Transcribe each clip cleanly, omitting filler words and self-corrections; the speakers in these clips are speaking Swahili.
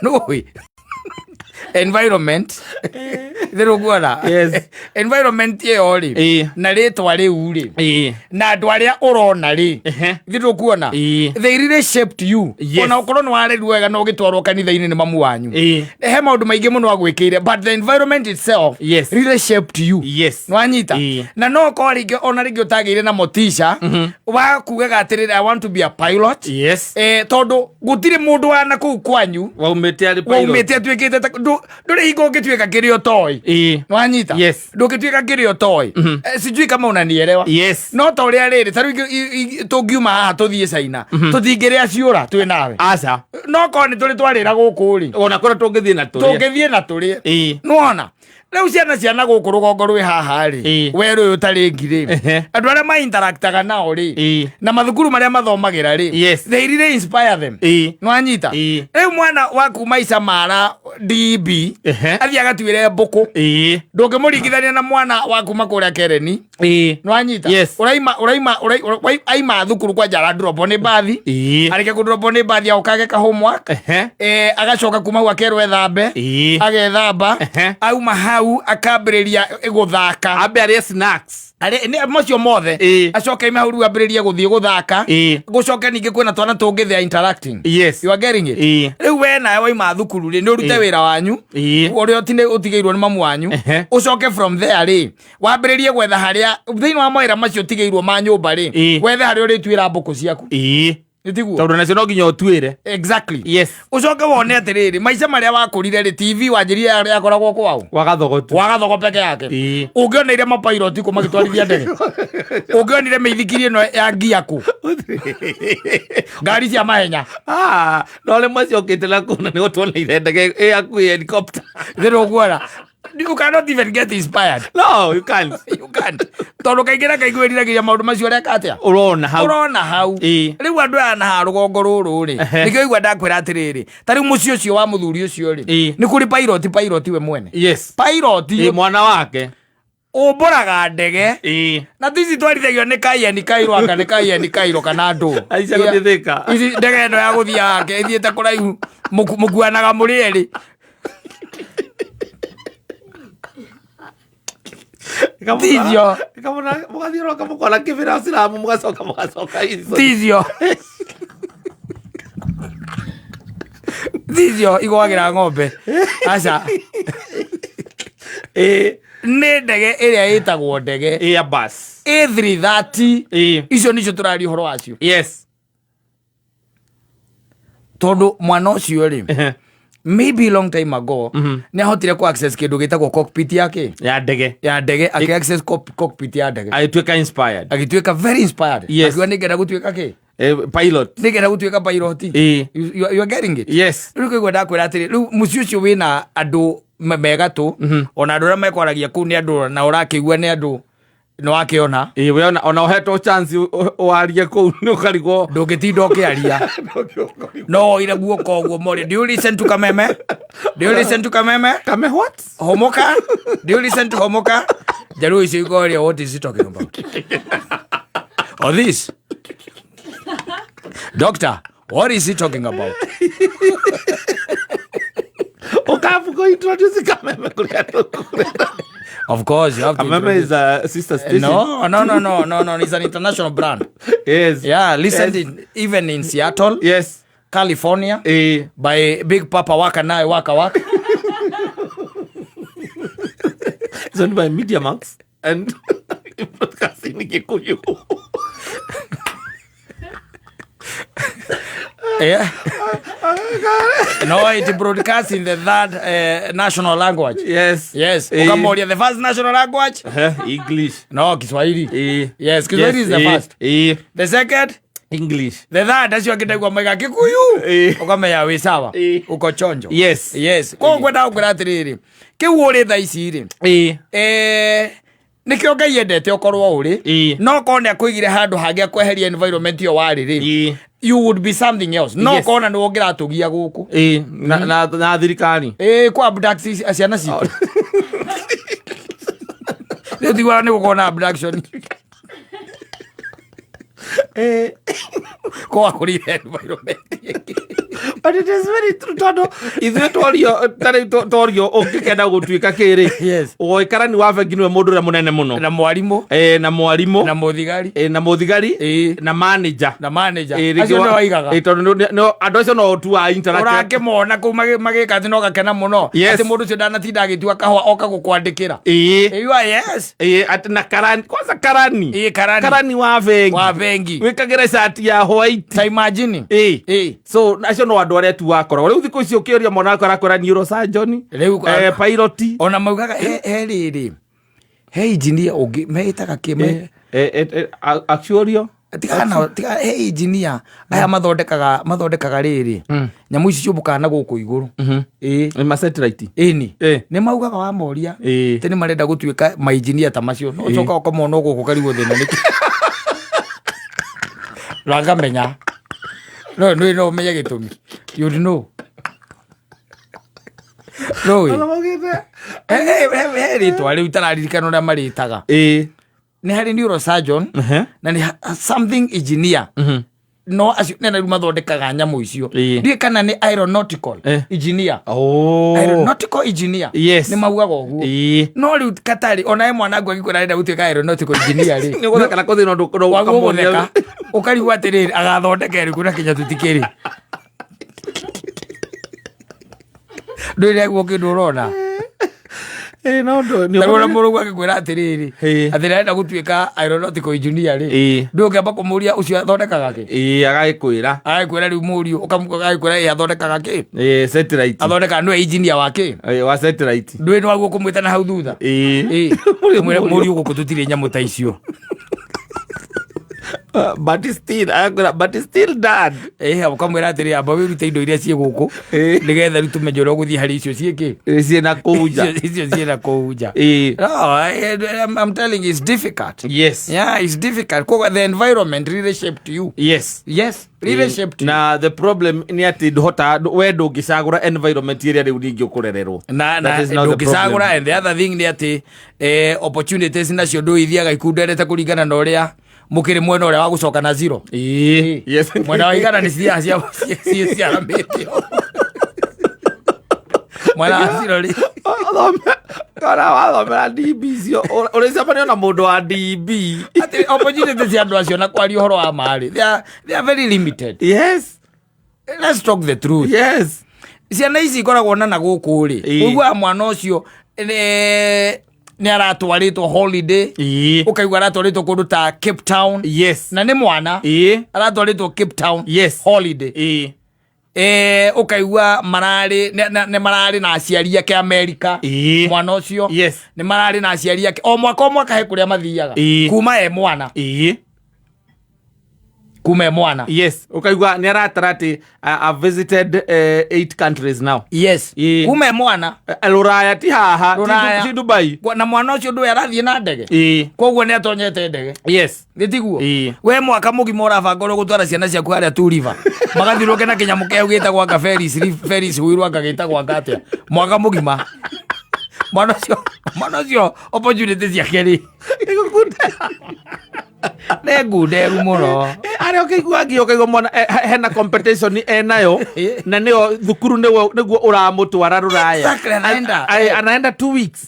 No. Environment. Yes. Environment ye ori. Na ritwa riu ri. Na andu aria urona ri. Thiru kuona. They really shaped you. Ona ukorwo ni wari wega no gitwarwo kanitha-ini ni mamu wanyu. He maundu maingi muno agwikire, but the environment itself really shaped you. Yes. Nwanyita. Na no ko ringi ona ringi utagire na motisha wa kugaga atiriri I want to be a pilot. Yes. Tondu gutire mundu wana kuu kwanyu waumete ari pilot. Waumete atwikite nduri hingo ngitwika kirio toy. Nwanyita. Yes. Ndukitwika kirio toy. Sijui kama unanielewa. Yes. No to ria riri taru tungiuma haha tuthie China tutingiria ciura twi nawe. Asa. No ko ni turi twarira guku ri. Ona kora tungithie na turi. Nuona. Rĩu ciana gũkũ rũgongo rwĩ haha rĩ werũ ũyũ tarĩ ngirĩ andũ arĩa ma-interactaga nao rĩ na mathukuru marĩa mathomagĩra rĩ they really inspire them. Nwanyita rĩu mwana wa kuma Icamara DB athiĩ agatuĩre mbũkũ ndũngĩmũringithania na mwana wa kuma kũrĩa Kereni. Nwanyita aima thukuru kwanja aradropwo nĩ mbathi arĩkia kũdropwo nĩ mbathi aũkage ka homework agacoka kuma hau akerwo ethambe agethamba auma hau akambĩrĩria gũthaka ambe arĩa snacks macio mothe acoke ime hau rĩu ambĩrĩrie gũthiĩ gũthaka gũcoke ningĩ kwĩna twana tũngĩ they are interacting. Yes. You are getting it. Rĩu we nawe waima thukuru rĩ nĩ ũrute wĩra wanyu ũrĩa ũtigĩirwo nĩ mamu wanyu ũcoke from there rĩ wambĩrĩrie gwetha harĩa thĩinĩ wa mawĩra macio ũtigĩirwo ma nyũmba rĩ wethe harĩa ũrĩtuĩra mbũkũ ciaku. Tondu nacio no nginya ũtuĩre. Exactly. Yes. Ucoke wone atiriri maica maria wakũrire ri TV wanjirie yakoragwo kwao wagathogo peke yake. Ũngĩonire mapilot ko magĩtwarithia ndege ũngĩonire mĩithikiri ĩno ya ngiaku ngari cia mahenya no le macio ũkĩtela kuna nĩ gũtuoneire ndege yaku helicopter. Thiru kuona. You cannot even get inspired. No, you can't. You can't. Tondu kaingĩra kaiguĩriragia maũndũ macio reka atia urona hau rĩu andũ aya na ha rũgongo rũrũ rĩ nĩkĩo igua ndakwĩra atĩrĩrĩ ta rĩu mũciĩ ũcio wa mũthuri ũcio rĩ nĩ kũrĩ pilot we mwene. Yes. Pilot mwana wake ũmbũraga ndege na tici twarithagio nĩ Kaiani Kairũ anga nĩ Kaiani Kairũ kana ndũ aica gũthĩka ici ndege ĩno ya gũthiĩ yake ĩthiĩte kũraihu mũkuanaga mũrĩ erĩ. Tizio mũgathiũrũrũka mũkona kĩbĩra Islamu mũgacoka Tizio igwagĩra ng'ombe aca nĩ ndege ĩrĩa ĩtagwo ndege Airbus A330 icio nĩcio tũraria ũhoro wacio. Yes. Tondu mwana ũcio rĩ maybe long time ago nĩ ahotire ku access kĩndũ gĩtagwo cockpit yake ya ndege aki access cockpit ya ndege agĩtuĩka very inspired. Akiuga nĩngenda gũtuĩka kĩ pilot nĩngenda gũtuĩka pilot. You are getting it. Yes. Rĩu kũigua ndakwĩra atĩrĩ rĩu mũciĩ ũcio wĩna andũ megatũ ona andũ arĩa mekwaragia kũu nĩ andũ na ũrakĩigua nĩ andũ no wakiona we ona uhetwo chance warie kũu nĩ ũkarigwo ndũngĩtinda ũkĩaria no ire guoko ũguo mori. Do you listen to Kameme? Kame what? Homoka? Do you listen to Homoka? Jaru icio ikoria what is he talking about? Or this? Doctor, what is he talking about? Ukafuko introduce Kameme kule. Of course, you have to. Kameme is a sister station. No. It's an international brand. Yes. Yeah, listen even in Seattle. Yes. California. By Big Papa Waka Nae Waka. It's owned by Media Max and broadcasting Kikuyu. Yeah. No, it broadcasts in the third national language. Yes. Ukamoria the first national language? English. No, Kiswahili. Yes, Kiswahili is the first. The second? English. The third acio akĩtegwa maiga Kikuyu. Ukamenya wĩ sawa. Uko chonjo. Yes. Kwa ngwenda ũkwĩra atĩrĩrĩ kĩu ũrĩ thaa ici rĩ nĩkĩo Ngai endete ũkorwo ũrĩ no kone akũigire handũ hangĩ akweheria environment yo warĩ rĩ you would be something else. No kona nĩ wongĩratũgia gũkũ na thirikari kwa abduct ciana citũ nĩ tigwara nĩ gũkorwo na abduction Kwa kurire environment. But it is very true. Tondo ithuĩ torio ũngĩkenda gũtuĩka kĩrĩ. Yes. Ũikarani wa bengi nĩwe mũndũ ũrĩa mũnene mũno. Na mwarimũ. Na mwarimũ. Na mũthigari. Na mũthigari. Na manager. Na manager. Acio nĩo waigaga. Tondũ andũ acio no tu a interact. Ũrakĩmona kũu magĩka atĩ no gakena mũno. Atĩ mũndũ ũcio ndanatinda agĩtua kahũa oka gũkwandĩkĩra. Yes. Atĩ na karani. Kwanza karani. Karani wa bengi. Wa bengi. Wĩkagĩra shati ya white. Ta imagine. So acio no andũ arĩa tu wakoragwo. Rĩu thikũ icio ũkĩũria mwana wako arakora neurosurgeon. Pilot. Ona maugaga he rĩrĩ. He engineer ũngĩ mehĩtaga kĩme. Actuarial. Tiga he engineer aya mathondekaga rĩrĩ nyamũ ici ciũmbũkaga na gũkũ igũrũ ma satellite nĩ maugaga wa moria tĩ nĩ marenda gũtuĩka ma engineer ta macio no coka ũkamona gũkũ karigwo thĩna nĩkĩ rangamenya no ũmenye gĩtũmi you know no he rĩtwa rĩu itararirikana ũrĩa marĩtaga nĩ harĩ neurosurgeon na nĩ something engineer no acio nĩ rĩu mathondekaga nyamũ icio ndiĩ kana nĩ aeronautical engineer aeronautical engineer nĩ maugaga ũguo no rĩu katarĩ ona mwana ngwa gĩkora arenda gũtuĩka aeronautical engineer rĩ nĩ gũtheka kũthĩ no ũkamũtheka ũkarigwo atĩrĩrĩ agathondeka rĩku na kinya tũtikĩrĩ ndũrĩa guo kĩndũ ũrona Tarora mũrũgu agĩkwĩra atĩrĩrĩ atĩ arenda gũtuĩka aeronautical engineer rĩ ndũngĩamba kũmũria ũcio athondekaga kĩ agagĩkwĩra rĩu mũriũ agagĩkwĩra athondekaga kĩ satellite athondekaga nĩwe engineer wa kĩ wa satellite ndũĩ nĩ waguo kũmwĩta na hau thutha mũriũ gũkũ tũtirĩ nyamũ ta icio but still dad ukamwĩra atĩrĩ amba wĩrute indo iria ciĩ gũkũ nĩgetha rĩu tũmenye ũrĩa ũgũthiĩ harĩ icio ciĩkĩ ciĩna kũu nja icio ciĩna kũu nja I'm telling you it's difficult. Yes. Yeah, it's difficult. The environment really shaped you. Yes. Really shaped you. Na the problem nĩ atĩ we ndũngĩcagũra environment ĩrĩa rĩu ningĩ ũkũrererwo na ndũngĩcagũra and the other thing nĩ atĩ opportunities nacio ndũithiaga ikunderete kũringana na ũrĩa mũkĩrĩ mwena ũrĩa wa gũcoka na zero mwena wa igana nĩ ciaramĩte mwena wa zero rĩ kana wathomera DB cio ũrĩcamanio na mũndũ wa DB atĩ opportunities cia andũ acio na kwaria ũhoro wa marĩ they are very limited. Yes, let's talk the truth. Yes, ciana ici ikoragwo na gũkũ rĩ ũiguaga mwana ũcio nĩ aratwarĩtwo holiday ũkaigua aratwarĩtwo kũndũ ta Cape Town. Yes. Na nĩ mwana aratwarĩtwo Cape Town. Yes. Holiday ũkaigua mararĩ na aciari ake America. Mwana ũcio nĩ mararĩ na aciari ake o mwaka he kũrĩa mathiaga kuma mwana. Yes. Ukaigua ni aratarati I've visited 8 countries now. Yes. Kuma mwana. Ruraya ti haha. Ti Dubai. Na mwana ucio ndu arathie na ndege. Koguo ni atonyete ndege. Yes. Gitiguo. We mwaka mugima urabanga ro gutwara ciana ciaku haria tu river. Magathiruke na kinyamu keu gitagwa ga Ferris Wheeler gagitagwa gatia. Mwaka mugima. Mwana ucio opportunities yake ri. Negunderu mũno arĩa ũkĩigua mwana hena competition enayo na nĩyo thukuru nĩguo ũramũtwara rũraya anaenda 2 weeks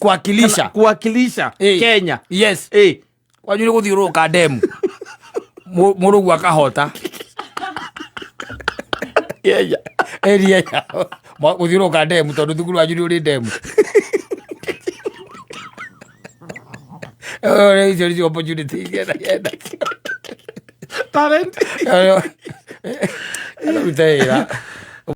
kuwakilisha Kenya. Yes. Kwanyu nĩ gũthiũrũrũka ndemu mũrũgu akahota area gũthiũrũrũka ndemu tondũ thukuru wanyu nĩ ũrĩ ndemu. There's opportunity. Talent. I don't tell you that.